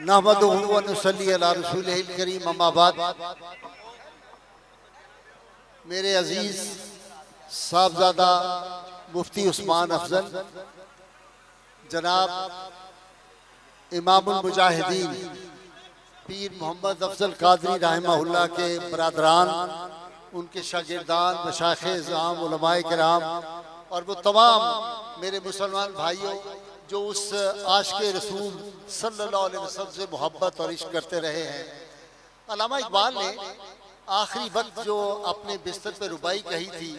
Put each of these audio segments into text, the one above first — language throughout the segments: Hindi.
नहमदुहु व नुसल्ली अला रसूलिहिल करीम, अम्मा बाद। मेरे अजीज साहबजादा मुफ्ती उस्मान अफजल, जनाब इमामुल मुजाहिदीन पीर मोहम्मद अफजल कादरी रहमहुल्लाह के बरादरान, उनके शागिर्दान, मशाइख़ आम, उलमाए किराम और वो तमाम मेरे मुसलमान भाइयों जो उस आशिक़े रसूल सल्लल्लाहु अलैहि वसल्लम से मोहब्बत और इश्क करते रहे हैं। अल्लामा इक़बाल ने आखिरी वक्त जो अपने बिस्तर पे रुबाई कही थी,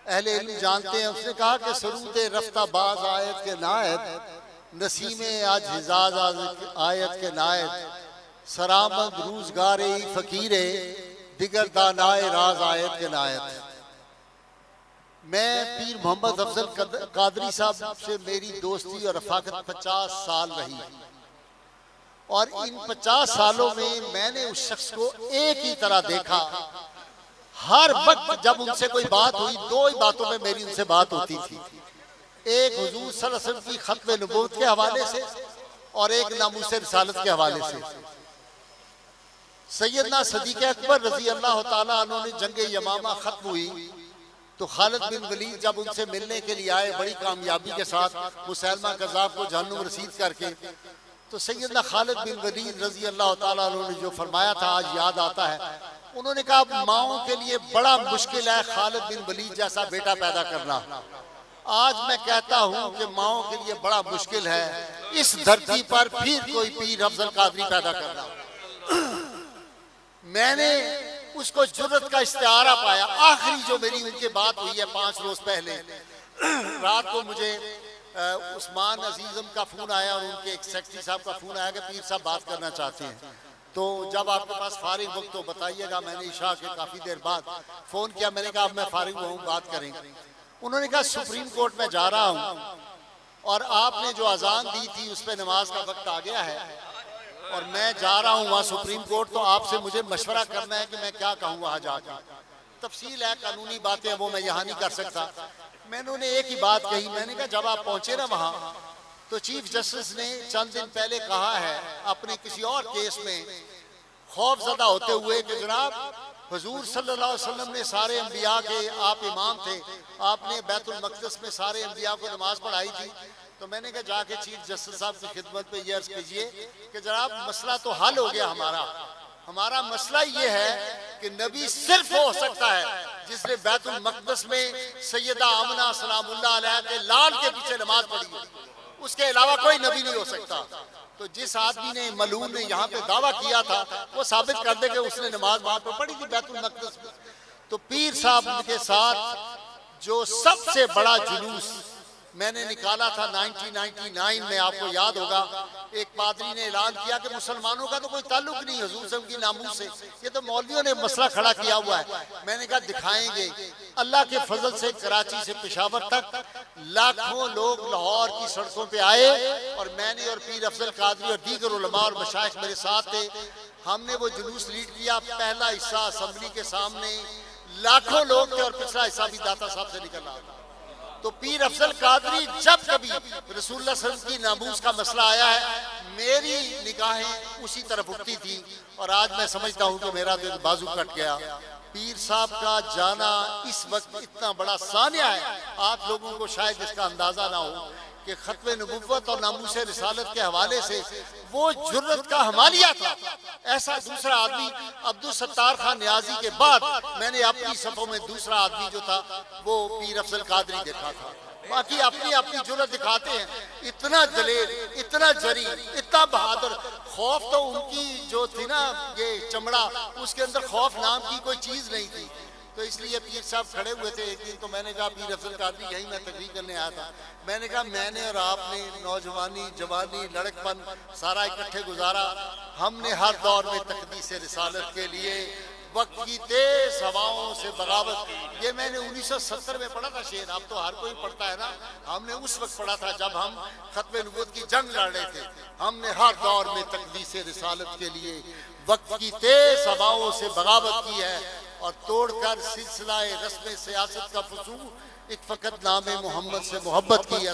अहले इल्म जानते हैं, उसने कहा कि सरूद रफ्ता बाज आयत के नायत, नसीमे आज हिजाज आयत के नायत, सरामद रूजगारे फ़कीरे दिगर दानाए राज आयत के नायत। मैं पीर मोहम्मद अफजल कादरी साहब से मेरी दोस्ती और रफ़ाकत 50 साल रही और इन 50 सालों में मैंने उस शख्स को एक ही तरह देखा। हर वक्त जब उनसे कोई बात हुई, दो ही बातों में मेरी उनसे बात होती थी। एक हुजूर सल्लल्लाहु अलैहि वसल्लम की खत्म नबूवत के हवाले से और एक नामूस रिसालत के हवाले से। सैयदना सदीक़ अकबर रज़ी अल्लाह ताला अन्हु ने जंग यमामा खत्म हुई तो खालिद बिन वलीद जब उनसे मिलने के लिए आए बड़ी कामयाबी के साथ, मुसैलमा कज़्ज़ाब को जहन्नुम रसीद करके, तो सैयदना खालिद बिन वलीद रज़ी अल्लाह ताला अन्हु ने जो फरमाया था आज याद आता है। उन्होंने कहा माओं के लिए बड़ा मुश्किल है खालिद बिन वलीद जैसा बेटा पैदा करना। आज मैं कहता हूँ कि माओं के लिए बड़ा मुश्किल है इस धरती पर फिर कोई पीर अफजल कादरी पैदा करना। मैंने उसको जुर्रत का इस्तिआरा पाया। आखिरी जो मेरी उनके बात हुई है 5 रोज पहले, रात को मुझे उस्मान अजीजम का फोन आया और उनके एक सेक्रेटरी साहब का फोन आया कि पीर साहब बात करना चाहते हैं, तो जब आपके पास फारिग वक्त तो बताइएगा। मैंने इशा के काफी देर बाद फोन किया, मैंने कहा अब मैं फारिग हूँ, बात करेंगे। उन्होंने कहा सुप्रीम कोर्ट में जा रहा हूँ और आपने जो अजान दी थी उस पर नमाज का वक्त आ गया है और मैं जा रहा हूँ वहाँ सुप्रीम कोर्ट, तो आपसे मुझे मशवरा करना है कि मैं क्या कहूँ वहाँ जाकर। तफसील है, कानूनी बातें वो मैं यहाँ नहीं कर सकता। मैंने उन्हें एक ही बात कही, मैंने कहा जब आप पहुँचे ना वहाँ तो चीफ जस्टिस ने चंद दिन पहले कहा है अपने किसी और केस में खौफजदा होते हुए कि जनाब हुजूर सल्लल्लाहु अलैहि वसल्लम ने सारे अंबिया के, आप इमाम थे, आपने बैतुल मक़दस में सारे अंबिया को नमाज पढ़ाई थी। तो मैंने कहा जाके चीफ जस्टिस साहब की खिदमत पे ये अर्ज कीजिए कि जनाब मसला तो हल हो गया हमारा मसला ये है कि नबी सिर्फ हो सकता है जिसने बैतुल मक़दस में सैयदा आमना सलामुल्लाह अलैहा के लाल के पीछे नमाज पढ़ी है, उसके अलावा कोई नबी नहीं हो सकता। तो जिस आदमी ने मलून ने यहाँ पे दावा किया था वो साबित कर दे कि उसने नमाज वहां पर पढ़ी थी बैतुल मक़दस में। तो पीर साहब के साथ जो सबसे बड़ा जुलूस मैंने निकाला था 1999 में, आपको याद होगा, एक पादरी ने ऐलान किया कि मुसलमानों का तो कोई ताल्लुक नहीं हुजूर से, उनकी नामूस से, ये तो मौलवियों ने मसला खड़ा किया हुआ है। मैंने कहा दिखाएंगे। अल्लाह के फजल से कराची से पेशावर तक लाखों लोग लाहौर की सड़कों पे आए और मैंने और पीर अफजल कादरी और दीगर उलमा और मशाइख मेरे साथ थे। हमने वो जुलूस लीड किया। पहला हिस्सा असेंबली के सामने लाखों लोग थे और पिछला हिस्सा भी दाता साहब से निकल रहा था। तो पीर अफजल कादरी जब कभी रसूलुल्लाह सल्लल्लाहु अलैहि वसल्लम की नामूस का मसला आया है, मेरी निगाहें उसी तरफ उठती थी और आज मैं समझता हूँ कि मेरा दिल बाजू कट गया। पीर साहब का जाना इस वक्त इतना बड़ा सानिया है, आप लोगों को शायद इसका अंदाजा ना हो कि खत्म नबुव्वत और नामूस रिसालत के हवाले से वो जुर्रत का हमालिया था। ऐसा दूसरा आदमी अब्दुल सत्तार खान न्याजी के बाद मैंने अपनी सफों में दूसरा आदमी जो था वो पीर अफजल कादरी देखा था। बाकी अपनी अपनी जुर्रत दिखाते हैं, इतना दलेर, इतना जरी, इतना बहादुर। खौफ तो उनकी जो थी ना, ये चमड़ा, उसके अंदर खौफ नाम की कोई चीज नहीं थी। तो इसलिए पीर साहब खड़े हुए थे एक दिन, तो मैंने कहा पीर अफजल कादरी यही मैं तकरीर करने आया था। मैंने कहा मैंने और आपने नौजवानी, जवानी, लड़कपन सारा इकट्ठे गुजारा। हमने हर दौर में तकदीस रिसालत के लिए वक्त की तेज हवाओं से बगावत, ये मैंने 1970 में पढ़ा था शेर। अब तो हर कोई पढ़ता है ना, हमने उस वक्त पढ़ा था जब हम खत्म नबूवत की जंग लड़ रहे थे। हमने हर दौर में तकदीस रिसालत के लिए वक्त की तेज हवाओं से बगावत की है और तोड़कर सिलसिला रस्म सियासत का फसूल एक फकत नामे मोहम्मद से मोहब्बत की है।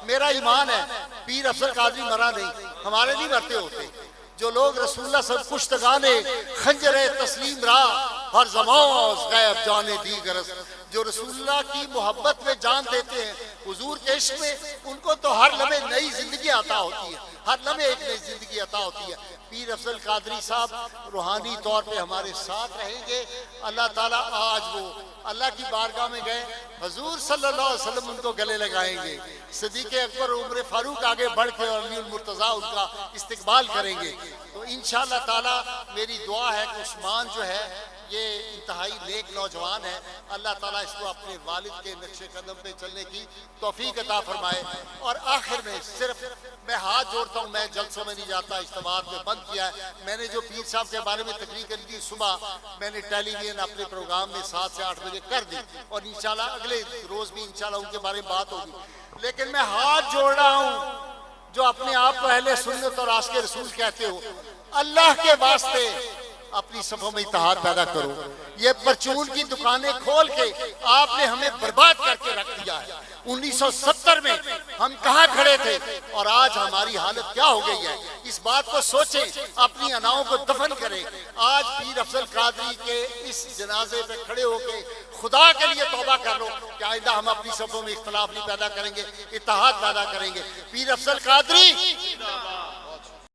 मेरा ईमान है पीर अफजल कादरी मरा नहीं, हमारे नहीं मरते होते। जो लोग रसूलुल्लाह सब पुश्तगाने खंजर तस्लीम रहा हर जमास गैब जाने दी गरज, जो रसूलुल्लाह की मोहब्बत में जान देते हैं, हुजूर के इश्क में, उनको तो हर लम्हे नई जिंदगी अता होती है, हर लम्हे एक नई जिंदगी अता होती है। पीर अफजल कादरी साहब रूहानी तौर पे हमारे साथ रहेंगे। अल्लाह ताला आज वो अल्लाह की बारगाह में गए, हुजूर सल्लल्लाहु अलैहि वसल्लम उनको गले लगाएंगे, सिद्दीक़ अकबर उमर फारूक आगे बढ़ के और अमीरुल मुर्तज़ा उनका इस्तकबाल करेंगे। तो इंशाअल्लाह ताला मेरी दुआ है कि उस्मान जो है ये इंतहाई नेक नौजवान है, अल्लाह ताला इसको अपने वालिद के नक्शे कदम पे चलने की तौफीक अता फरमाए। और आखिर में सिर्फ मैं हाथ जोड़ता हूँ, मैं जलसों में नहीं जाता, इज्तिमात में बंद किया है मैंने। जो पीर साहब के बारे में तकरीर करी थी सुबह, मैंने टेलीविजन अपने प्रोग्राम में 7 से 8 बजे कर दी, और इंशाल्लाह अगले रोज भी इंशाल्लाह उनके बारे में बात होगी। लेकिन मैं हाथ जोड़ रहा हूँ, जो अपने आप को अहले सुन्नत और आशिक़े रसूल कहते हो, अल्लाह के वास्ते अपनी सफों में इत्तेहाद पैदा करो। ये परचून की दुकानें खोल के आपने हमें बर्बाद करके रख दिया है। 1970 में हम कहाँ खड़े थे और आज हमारी हालत क्या हो गई है, इस बात को सोचें, अपनी अनाओं को दफन करें। आज पीर अफजल कादरी के इस जनाजे पे खड़े होके खुदा के लिए तौबा कर लो कि आइंदा हम अपनी सफों में इख्तलाफ नहीं पैदा करेंगे, इत्तेहाद पैदा करेंगे। पीर अफजल कादरी